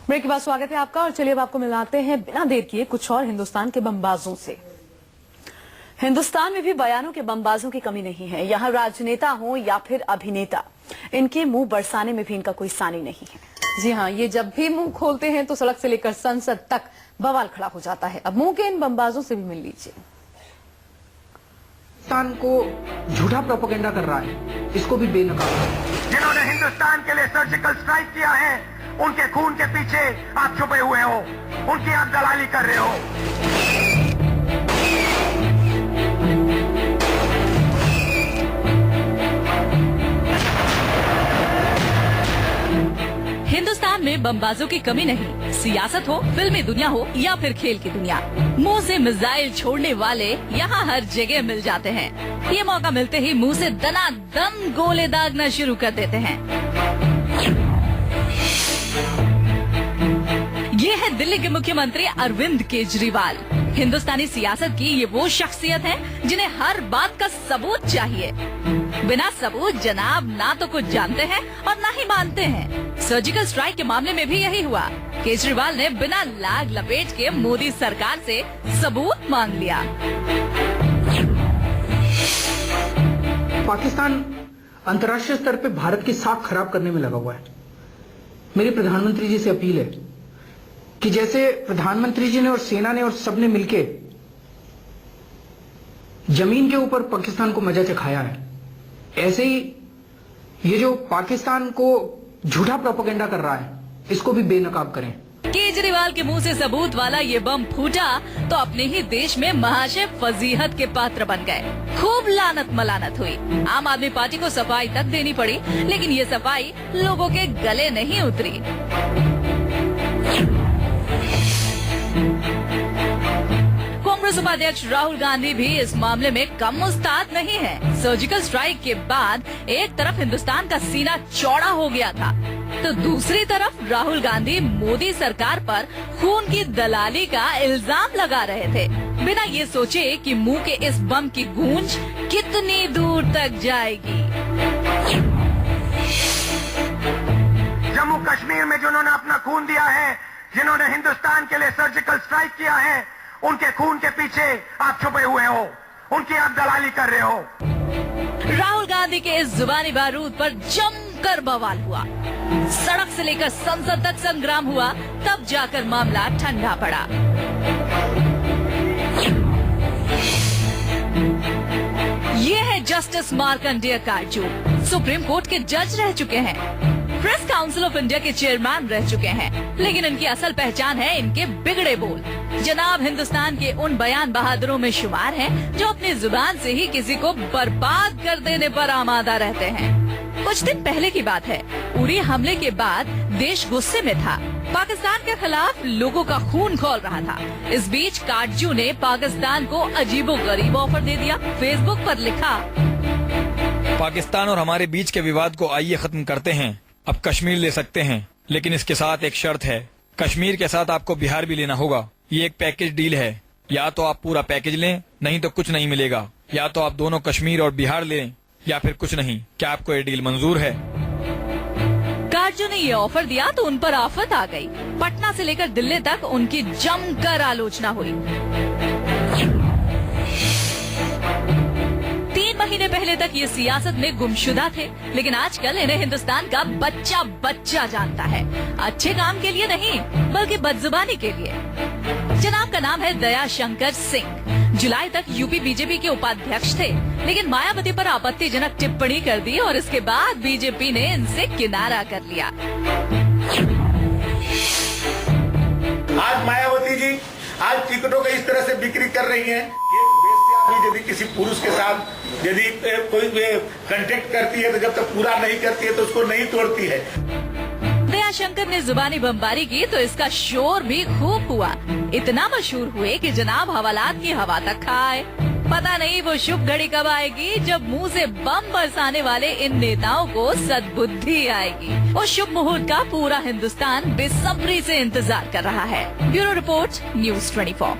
Break के बाद स्वागत है आपका और चलिए अब आपको मिलाते हैं बिना देर किए कुछ और हिंदुस्तान के बमबाजों से। हिंदुस्तान में भी बयानों के बमबाजों की कमी नहीं है। यहाँ राजनेता हो या फिर अभिनेता, इनके मुंह बरसाने में भी इनका कोई सानी नहीं है। जी हाँ, ये जब भी मुंह खोलते हैं तो सड़क से लेकर संसद तक बवाल खड़ा हो जाता है। अब मुंह के इन बमबाजों से भी मिल लीजिए। हिंदुस्तान को झूठा प्रोपेगेंडा कर रहा है, इसको भी बेनकाब। जिन्होंने हिंदुस्तान के लिए सर्जिकल स्ट्राइक किया है, उनके खून के पीछे आप छुपे हुए हो, उनकी आप दलाली कर रहे हो। हिंदुस्तान में बमबाजों की कमी नहीं। सियासत हो, फिल्मी दुनिया हो या फिर खेल की दुनिया, मुंह से मिसाइल छोड़ने वाले यहाँ हर जगह मिल जाते हैं। ये मौका मिलते ही मुंह से दनादन गोले दागना शुरू कर देते हैं। ये है दिल्ली के मुख्यमंत्री अरविंद केजरीवाल। हिंदुस्तानी सियासत की ये वो शख्सियत है जिन्हें हर बात का सबूत चाहिए। बिना सबूत जनाब ना तो कुछ जानते हैं और ना ही मानते हैं। सर्जिकल स्ट्राइक के मामले में भी यही हुआ। केजरीवाल ने बिना लाग लपेट के मोदी सरकार से सबूत मांग लिया। पाकिस्तान अंतर्राष्ट्रीय स्तर पे भारत की साख खराब करने में लगा हुआ है। मेरी प्रधानमंत्री जी से अपील है कि जैसे प्रधानमंत्री जी ने और सेना ने और सबने मिलके जमीन के ऊपर पाकिस्तान को मजा चखाया है, ऐसे ही ये जो पाकिस्तान को झूठा प्रोपेगेंडा कर रहा है, इसको भी बेनकाब करें। केजरीवाल के मुंह से सबूत वाला ये बम फूटा तो अपने ही देश में महाशय फजीहत के पात्र बन गए। खूब लानत मलानत हुई। आम आदमी पार्टी को सफाई तक देनी पड़ी, लेकिन ये सफाई लोगों के गले नहीं उतरी। कांग्रेस उपाध्यक्ष राहुल गांधी भी इस मामले में कम मुस्ताद नहीं है। सर्जिकल स्ट्राइक के बाद एक तरफ हिंदुस्तान का सीना चौड़ा हो गया था, तो दूसरी तरफ राहुल गांधी मोदी सरकार पर खून की दलाली का इल्जाम लगा रहे थे, बिना ये सोचे कि मुंह के इस बम की गूंज कितनी दूर तक जाएगी। जम्मू कश्मीर में जिन्होंने अपना खून दिया है, जिन्होंने हिंदुस्तान के लिए सर्जिकल स्ट्राइक किया है, उनके खून के पीछे आप छुपे हुए हो, उनकी आप दलाली कर रहे हो। राहुल गांधी के इस जुबानी बारूद पर जमकर बवाल हुआ। सड़क से लेकर संसद तक संग्राम हुआ, तब जाकर मामला ठंडा पड़ा। ये है justice Markandey Katju. Supreme court के जज रह चुके हैं, प्रेस काउंसिल ऑफ इंडिया के चेयरमैन रह चुके हैं, लेकिन इनकी असल पहचान है इनके बिगड़े बोल। जनाब हिंदुस्तान के उन बयान बहादुरों में शुमार हैं जो अपनी जुबान से ही किसी को बर्बाद कर देने पर आमादा रहते हैं। कुछ दिन पहले की बात है, उरी हमले के बाद देश गुस्से में था। पाकिस्तान के खिलाफ लोगों का खून खौल रहा था। इस बीच काटजू ने पाकिस्तान को अजीबोगरीब ऑफर दे दिया। फेसबुक पर लिखा, पाकिस्तान और हमारे बीच के विवाद को आइए खत्म करते हैं। अब कश्मीर ले सकते हैं, लेकिन इसके साथ एक शर्त है। कश्मीर के साथ आपको बिहार भी लेना होगा। ये एक पैकेज डील है, या तो आप पूरा पैकेज लें, नहीं तो कुछ नहीं मिलेगा। या तो आप दोनों कश्मीर और बिहार लें, या फिर कुछ नहीं। क्या आपको ये डील मंजूर है? काटजू ने ये ऑफर दिया तो उन पर आफत आ गई। पटना से लेकर दिल्ली तक उनकी जमकर आलोचना हुई। 3 महीने पहले तक ये सियासत में गुमशुदा थे, लेकिन आजकल इन्हें हिंदुस्तान का बच्चा बच्चा जानता है। अच्छे काम के लिए नहीं, बल्कि बदजुबानी के लिए। जनाब का नाम है दया शंकर सिंह। जुलाई तक यूपी बीजेपी के उपाध्यक्ष थे, लेकिन मायावती पर आपत्तिजनक टिप्पणी कर दी और इसके बाद बीजेपी ने इनसे किनारा कर लिया। आज मायावती जी आज टिकटों का इस तरह से बिक्री कर रही हैं। यदि किसी पुरुष के साथ यदि कोई कांटेक्ट करती है तो जब तक पूरा नहीं करती है तो उसको नहीं तोड़ती है। दया शंकर ने जुबानी बमबारी की तो इसका शोर भी खूब हुआ। इतना मशहूर हुए कि जनाब हवालात की हवा तक खाए। पता नहीं वो शुभ घड़ी कब आएगी जब मुंह से बम बरसाने वाले इन नेताओं को सद्बुद्धि आएगी। उस शुभ मुहूर्त का पूरा हिंदुस्तान बेसब्री से इंतजार कर रहा है। Bureau report, news 24।